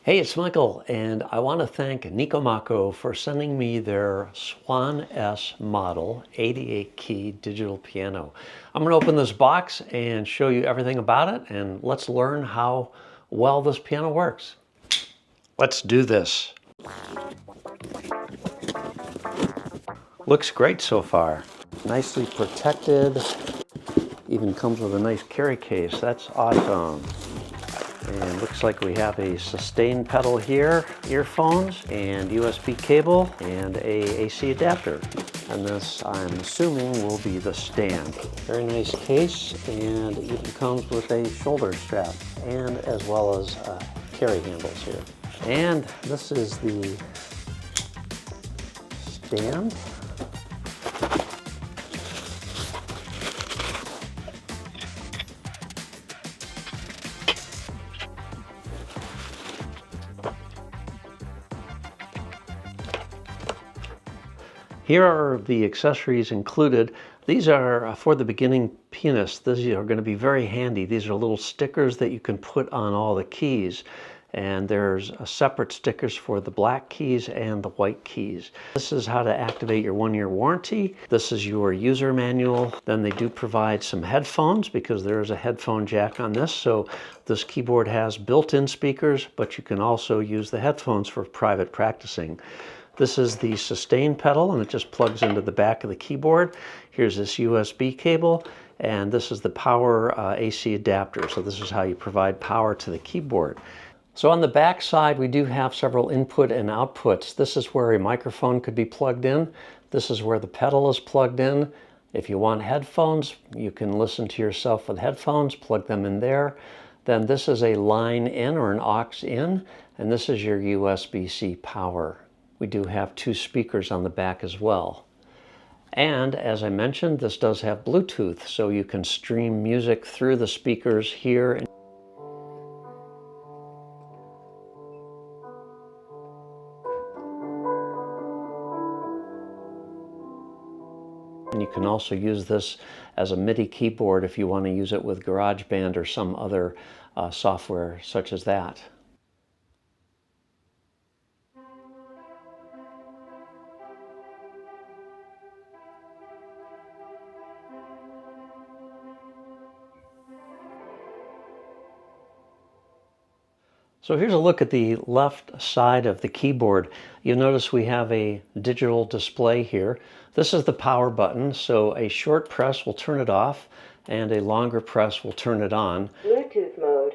Hey, it's Michael, and I want to thank NikoMaku for sending me their SWAN-S model 88-key digital piano. I'm going to open this box and show you everything about it, and let's learn how well this piano works. Let's do this. Looks great so far. Nicely protected. Even comes with a nice carry case. That's awesome. And looks like we have a sustain pedal here, earphones, and USB cable, and a AC adapter. And this, I'm assuming, will be the stand. Very nice case, and it even comes with a shoulder strap, and as well as carry handles here. And this is the stand. Here are the accessories included. These are for the beginning pianist. These are going to be very handy. These are little stickers that you can put on all the keys. And there's separate stickers for the black keys and the white keys. This is how to activate your 1-year warranty. This is your user manual. Then they do provide some headphones because there is a headphone jack on this. So this keyboard has built-in speakers, but you can also use the headphones for private practicing. This is the sustain pedal, and it just plugs into the back of the keyboard. Here's this USB cable, and this is the power AC adapter. So this is how you provide power to the keyboard. So on the back side, we do have several input and outputs. This is where a microphone could be plugged in. This is where the pedal is plugged in. If you want headphones, you can listen to yourself with headphones, plug them in there. Then this is a line in or an aux in, and this is your USB-C power. We do have 2 speakers on the back as well. And as I mentioned, this does have Bluetooth, so you can stream music through the speakers here. And you can also use this as a MIDI keyboard if you want to use it with GarageBand or some other software such as that. So here's a look at the left side of the keyboard. You'll notice we have a digital display here. This is the power button, so a short press will turn it off and a longer press will turn it on. Bluetooth mode.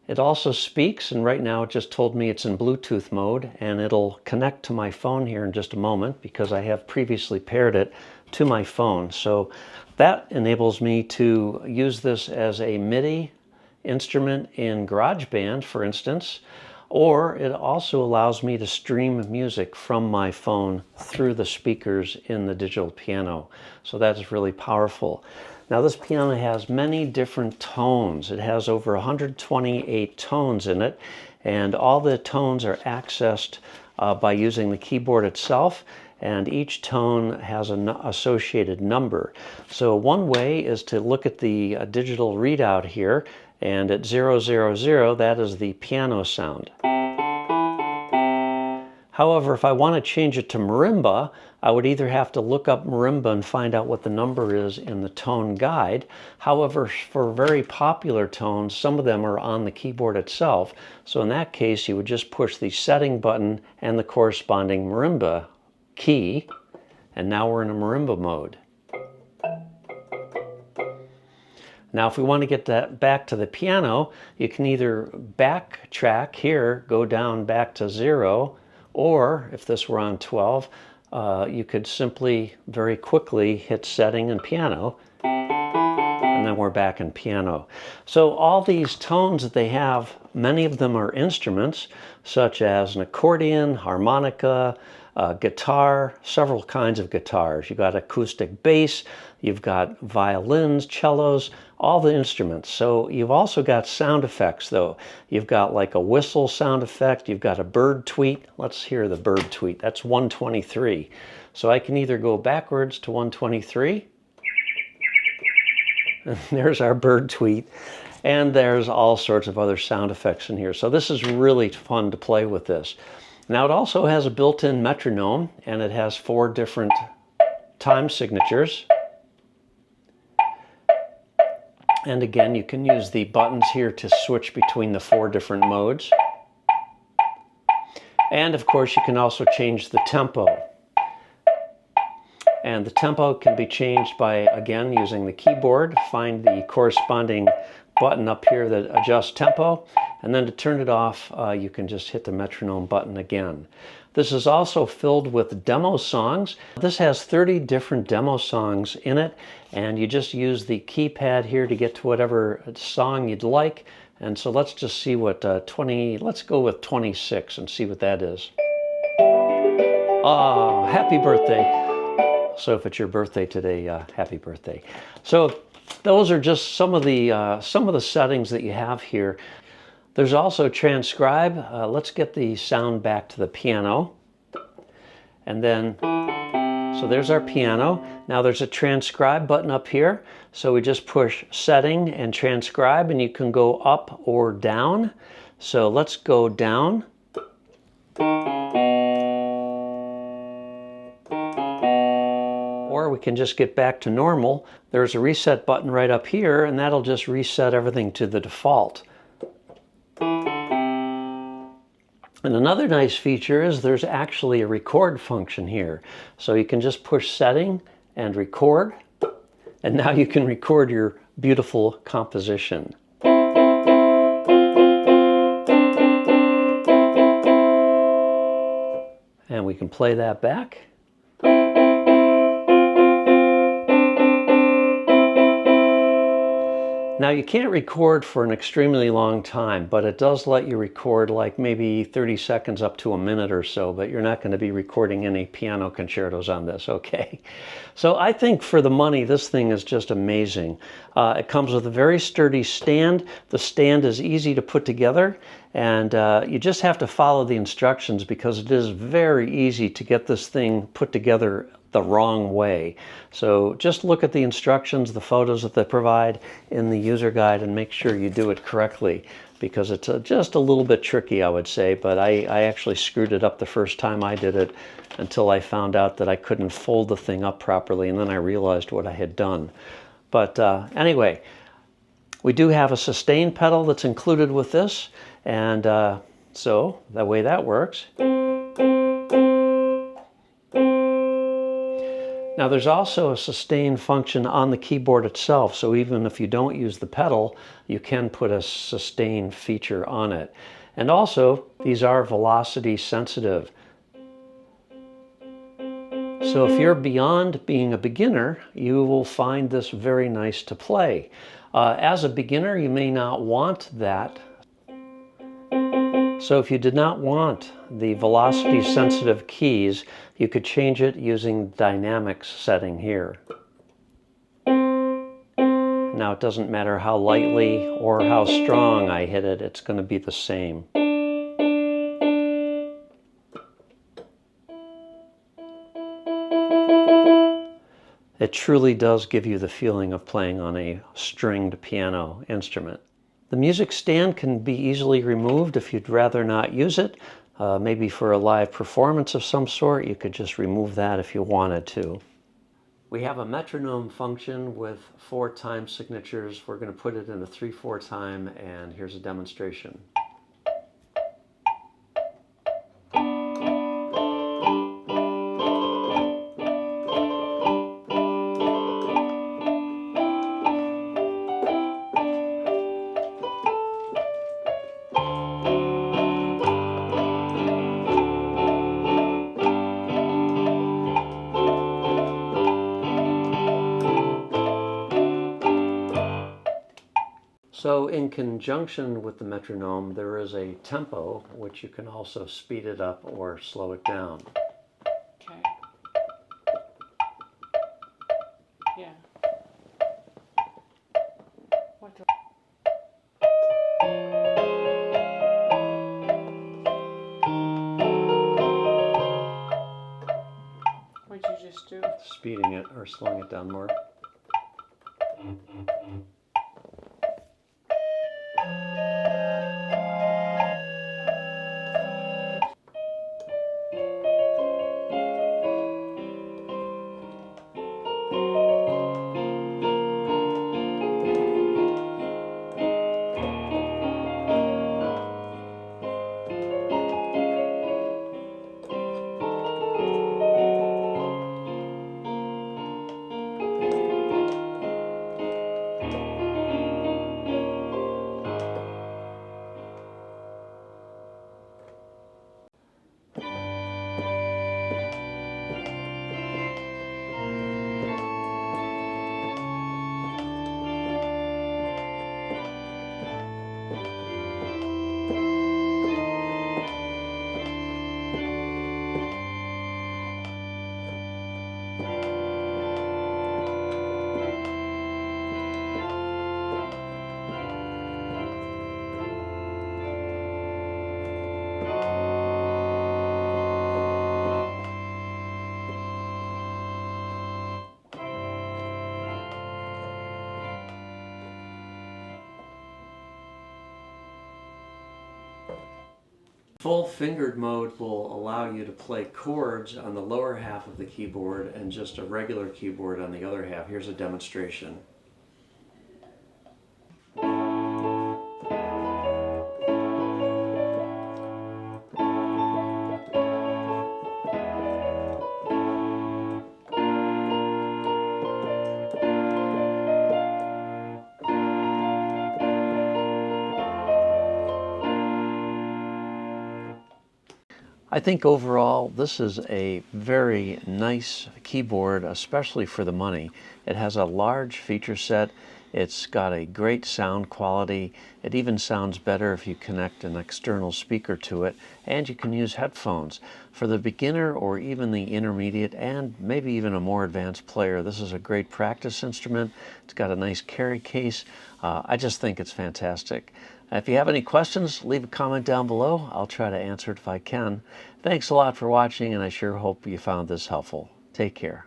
It also speaks, and right now it just told me it's in Bluetooth mode, and it'll connect to my phone here in just a moment because I have previously paired it to my phone. So that enables me to use this as a MIDI instrument in GarageBand, for instance, or it also allows me to stream music from my phone through the speakers in the digital piano. So that's really powerful. Now this piano has many different tones. It has over 128 tones in it, and all the tones are accessed by using the keyboard itself, and each tone has an associated number. So one way is to look at the digital readout here, and at 000, that is the piano sound. However, if I want to change it to marimba, I would either have to look up marimba and find out what the number is in the tone guide. However, for very popular tones, some of them are on the keyboard itself. So in that case, you would just push the setting button and the corresponding marimba key, and now we're in a marimba mode. Now, if we want to get that back to the piano, you can either backtrack here, go down back to 0, or if this were on 12, you could simply very quickly hit setting and piano, and then we're back in piano. So all these tones that they have, many of them are instruments, such as an accordion, harmonica, guitar, several kinds of guitars. You've got acoustic bass, you've got violins, cellos, all the instruments. So you've also got sound effects though. You've got like a whistle sound effect, you've got a bird tweet. Let's hear the bird tweet. That's 123. So I can either go backwards to 123, and there's our bird tweet. And there's all sorts of other sound effects in here. So this is really fun to play with this. Now it also has a built-in metronome, and it has 4 different time signatures. And again, you can use the buttons here to switch between the 4 different modes. And of course, you can also change the tempo. And the tempo can be changed by, again, using the keyboard. Find the corresponding button up here that adjusts tempo. And then to turn it off, you can just hit the metronome button again. This is also filled with demo songs. This has 30 different demo songs in it, and you just use the keypad here to get to whatever song you'd like. And so let's just see what let's go with 26 and see what that is. Ah, happy birthday. So if it's your birthday today, happy birthday. So those are just some of the settings that you have here. There's also transcribe. Let's get the sound back to the piano. And then, so there's our piano. Now there's a transcribe button up here. So we just push setting and transcribe, and you can go up or down. So let's go down. Or we can just get back to normal. There's a reset button right up here, and that'll just reset everything to the default. And another nice feature is there's actually a record function here. So you can just push setting and record, and now you can record your beautiful composition. And we can play that back. Now you can't record for an extremely long time, but it does let you record like maybe 30 seconds up to a minute or so, but you're not going to be recording any piano concertos on this, okay? So I think for the money, this thing is just amazing. It comes with a very sturdy stand. The stand is easy to put together, and you just have to follow the instructions because it is very easy to get this thing put together the wrong way. So just look at the instructions, the photos that they provide in the user guide, and make sure you do it correctly, because it's just a little bit tricky, I would say, but I actually screwed it up the first time I did it until I found out that I couldn't fold the thing up properly, and then I realized what I had done. But anyway, we do have a sustain pedal that's included with this, and so the way that works. Now there's also a sustain function on the keyboard itself, so even if you don't use the pedal, you can put a sustain feature on it. And also, these are velocity sensitive. So if you're beyond being a beginner, you will find this very nice to play. As a beginner, you may not want that. So if you did not want the velocity sensitive keys, you could change it using dynamics setting here. Now it doesn't matter how lightly or how strong I hit it, it's going to be the same. It truly does give you the feeling of playing on a stringed piano instrument. The music stand can be easily removed if you'd rather not use it. Maybe for a live performance of some sort, you could just remove that if you wanted to. We have a metronome function with 4 time signatures. We're going to put it in a 3/4 time, and here's a demonstration. So in conjunction with the metronome, there is a tempo, which you can also speed it up or slow it down. Okay. Yeah. What the... What'd you just do? Speeding it or slowing it down more. Full fingered mode will allow you to play chords on the lower half of the keyboard and just a regular keyboard on the other half. Here's a demonstration. I think overall this is a very nice keyboard, especially for the money. It has a large feature set. It's got a great sound quality. It even sounds better if you connect an external speaker to it, and you can use headphones. For the beginner or even the intermediate and maybe even a more advanced player, this is a great practice instrument. It's got a nice carry case. I just think it's fantastic. If you have any questions, leave a comment down below. I'll try to answer it if I can. Thanks a lot for watching, and I sure hope you found this helpful. Take care.